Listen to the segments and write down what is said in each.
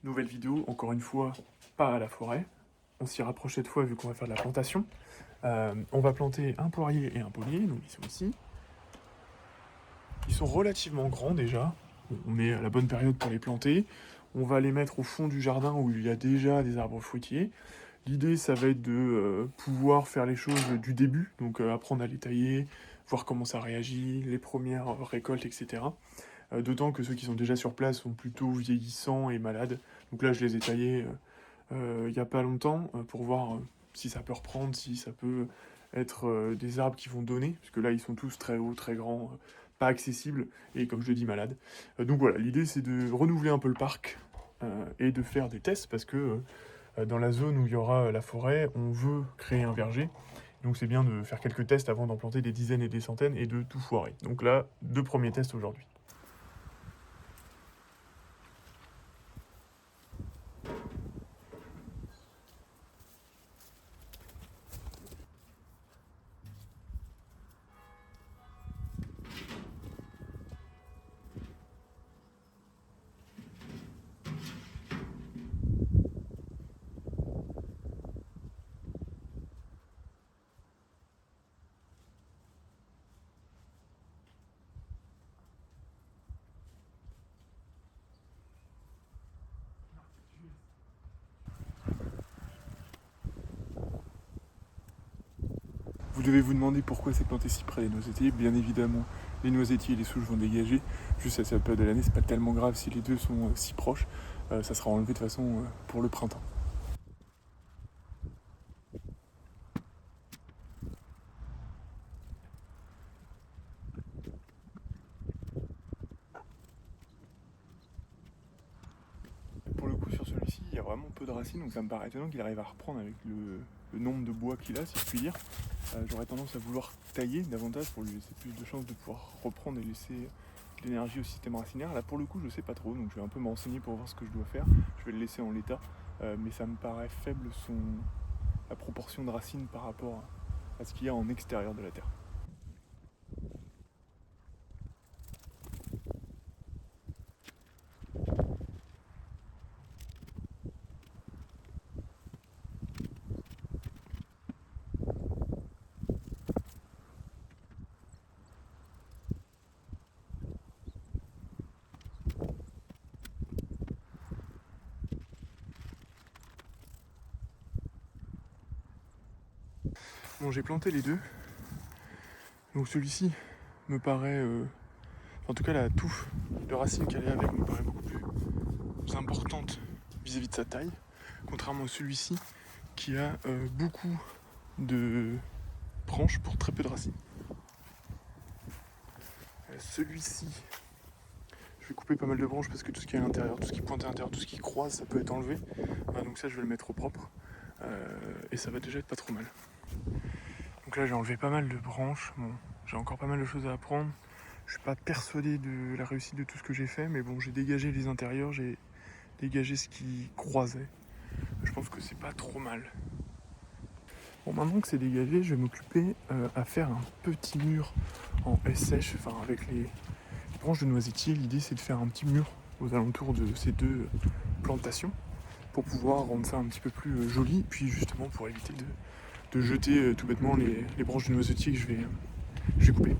Nouvelle vidéo, encore une fois, pas à la forêt. On s'y rapproche cette fois vu qu'on va faire de la plantation. On va planter un poirier et un pommier, donc ils sont ici. Ils sont relativement grands déjà. On est à la bonne période pour les planter. On va les mettre au fond du jardin où il y a déjà des arbres fruitiers. L'idée, ça va être de pouvoir faire les choses du début, donc apprendre à les tailler, voir comment ça réagit, les premières récoltes, etc. D'autant que ceux qui sont déjà sur place sont plutôt vieillissants et malades. Donc là, je les ai taillés il n'y a pas longtemps pour voir si ça peut reprendre, si ça peut être des arbres qui vont donner, parce que là, ils sont tous très hauts, très grands, pas accessibles, et comme je le dis, malades. Donc voilà, l'idée, c'est de renouveler un peu le parc et de faire des tests, parce que dans la zone où il y aura la forêt, on veut créer un verger. Donc c'est bien de faire quelques tests avant d'en planter des dizaines et des centaines et de tout foirer. Donc là, 2 premiers tests aujourd'hui. Vous devez vous demander pourquoi c'est planté si près des noisetiers. Bien évidemment, les noisetiers et les souches vont dégager. Juste à cette période de l'année, c'est pas tellement grave si les deux sont si proches. Ça sera enlevé de toute façon pour le printemps. Pour le coup, sur celui-ci, il y a vraiment peu de racines, donc ça me paraît étonnant qu'il arrive à reprendre avec le nombre de bois qu'il a, si je puis dire. J'aurais tendance à vouloir tailler davantage pour lui laisser plus de chances de pouvoir reprendre et laisser de l'énergie au système racinaire. Là, pour le coup, je sais pas trop, donc je vais un peu me renseigner pour voir ce que je dois faire. Je vais le laisser en l'état, mais ça me paraît faible la proportion de racines par rapport à ce qu'il y a en extérieur de la terre. Bon, j'ai planté les deux. Donc celui-ci me paraît... en tout cas, la touffe de racines qu'elle est avec me paraît beaucoup plus importante vis-à-vis de sa taille. Contrairement à celui-ci qui a beaucoup de branches pour très peu de racines. Celui-ci, je vais couper pas mal de branches parce que tout ce qui est à l'intérieur, tout ce qui pointe à l'intérieur, tout ce qui croise, ça peut être enlevé. Donc ça, je vais le mettre au propre. Et ça va déjà être pas trop mal. Donc là, j'ai enlevé pas mal de branches. Bon, j'ai encore pas mal de choses à apprendre. Je suis pas persuadé de la réussite de tout ce que j'ai fait, mais bon, j'ai dégagé les intérieurs, j'ai dégagé ce qui croisait. Je pense que c'est pas trop mal. Bon, maintenant que c'est dégagé, je vais m'occuper à faire un petit mur en sèche, enfin avec les branches de noisetier. L'idée, c'est de faire un petit mur aux alentours de ces deux plantations pour pouvoir rendre ça un petit peu plus joli, puis justement pour éviter de jeter tout bêtement les branches de noisetier que je vais couper.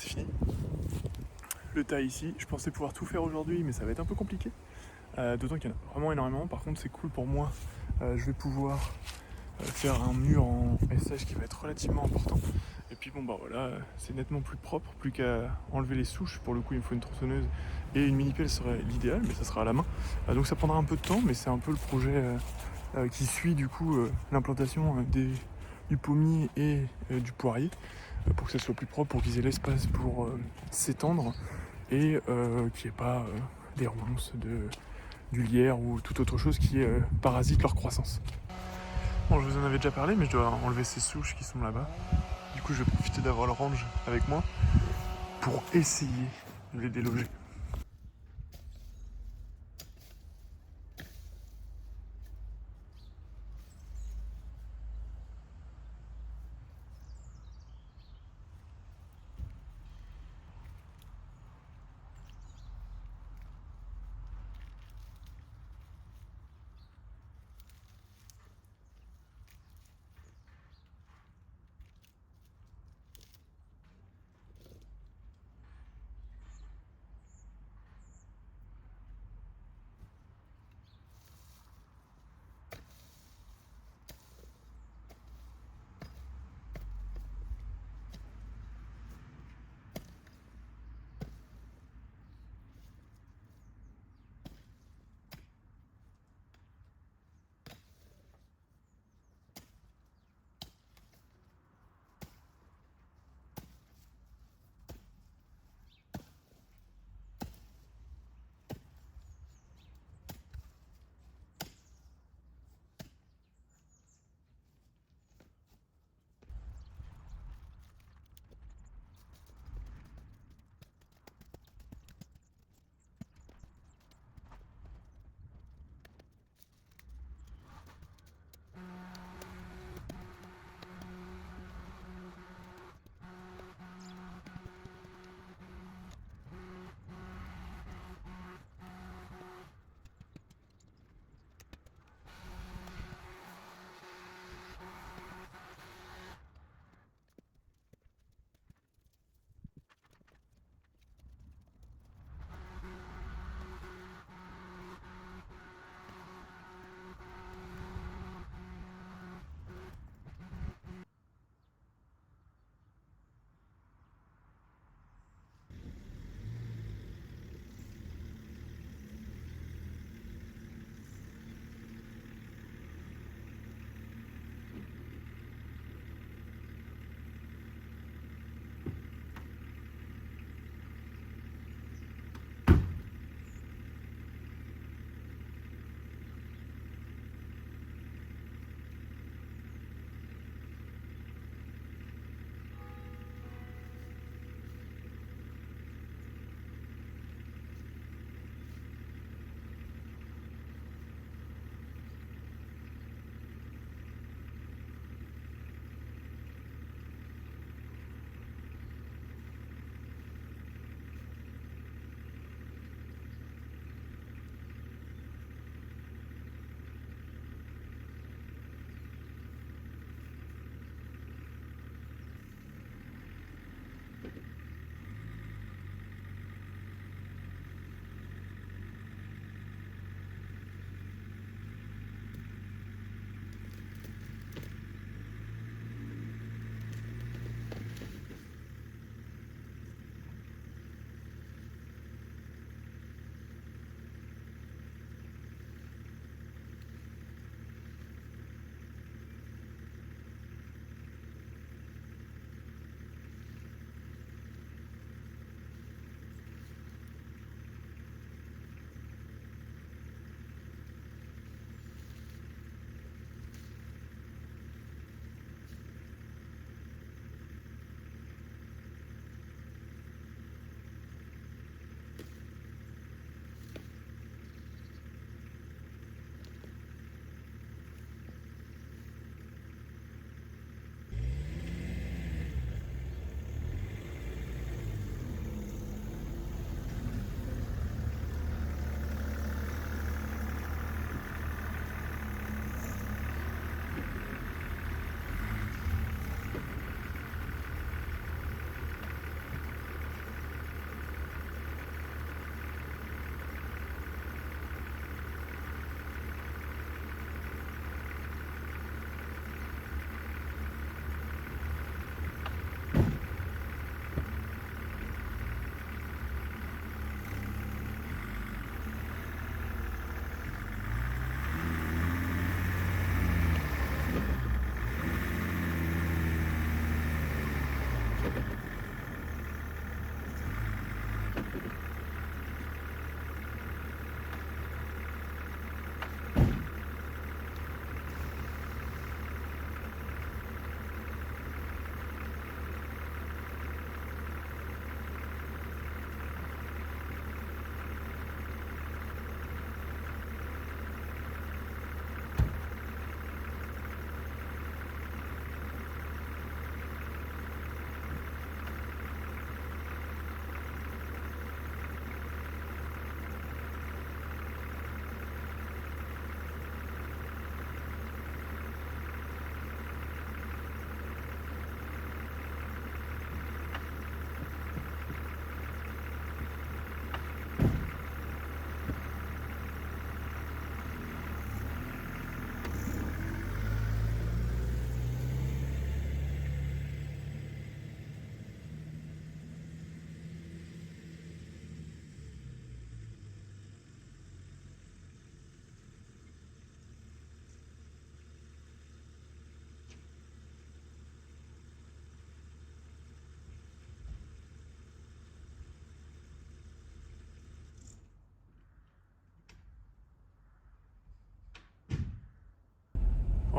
c'est fini. Le tas ici, je pensais pouvoir tout faire aujourd'hui, mais ça va être un peu compliqué. D'autant qu'il y en a vraiment énormément. Par contre, c'est cool pour moi. Je vais pouvoir faire un mur en SH qui va être relativement important. Et puis bon bah voilà, c'est nettement plus propre, plus qu'à enlever les souches. Pour le coup, il me faut une tronçonneuse et une mini-pelle serait l'idéal, mais ça sera à la main. Donc ça prendra un peu de temps, mais c'est un peu le projet qui suit du coup l'implantation du pommier et du poirier pour que ça soit plus propre, pour qu'ils aient l'espace pour s'étendre et qu'il n'y ait pas des ronces, du lierre ou toute autre chose qui parasite leur croissance. Bon, je vous en avais déjà parlé, mais je dois enlever ces souches qui sont là-bas. Du coup, je vais profiter d'avoir le range avec moi pour essayer de les déloger.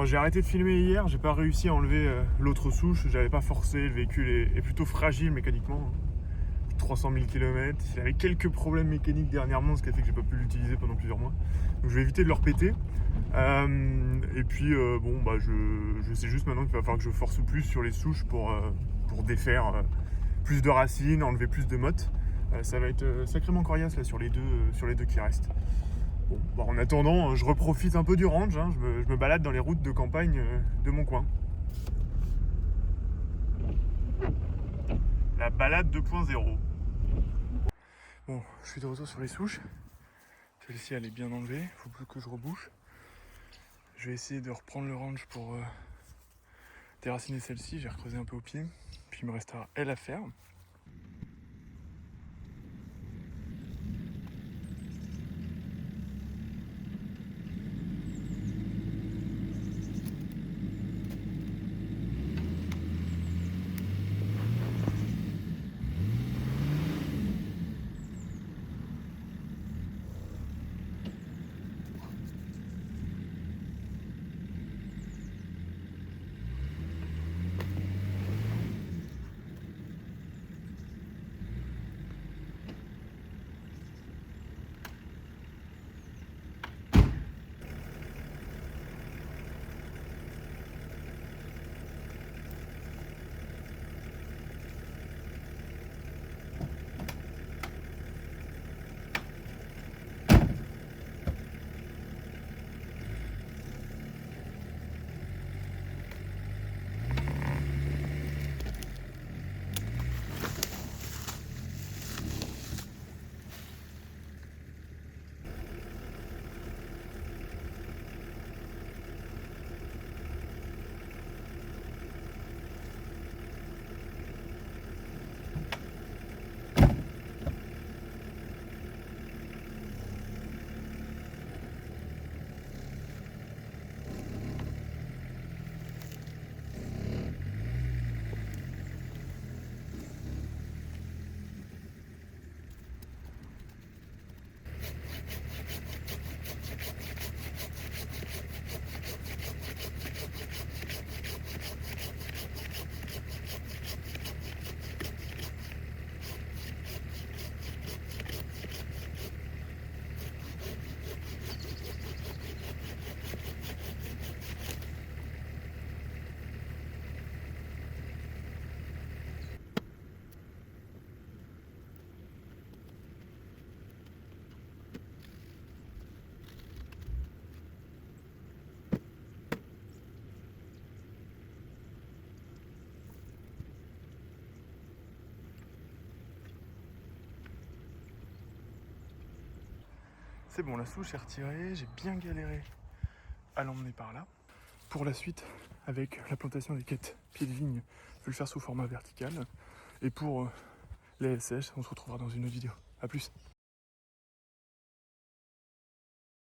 Bon, j'ai arrêté de filmer hier, j'ai pas réussi à enlever l'autre souche, j'avais pas forcé, le véhicule est plutôt fragile mécaniquement. 300 000 km, il avait quelques problèmes mécaniques dernièrement, ce qui a fait que j'ai pas pu l'utiliser pendant plusieurs mois. Donc je vais éviter de le repéter. Et puis bon, bah je sais juste maintenant qu'il va falloir que je force plus sur les souches pour défaire plus de racines, enlever plus de mottes. Ça va être sacrément coriace là sur les deux qui restent. Bon, bah, en attendant, je reprofite un peu du range, hein. Je me balade dans les routes de campagne de mon coin. La balade 2.0. Bon, je suis de retour sur les souches. Celle-ci elle est bien enlevée, il faut plus que je rebouche. Je vais essayer de reprendre le range pour déraciner celle-ci, j'ai recreusé un peu au pied. Puis il me restera elle à faire. C'est bon, la souche est retirée, j'ai bien galéré à l'emmener par là. Pour la suite, avec la plantation des quêtes pieds de vigne, je vais le faire sous format vertical. Et pour les SH, on se retrouvera dans une autre vidéo. A plus.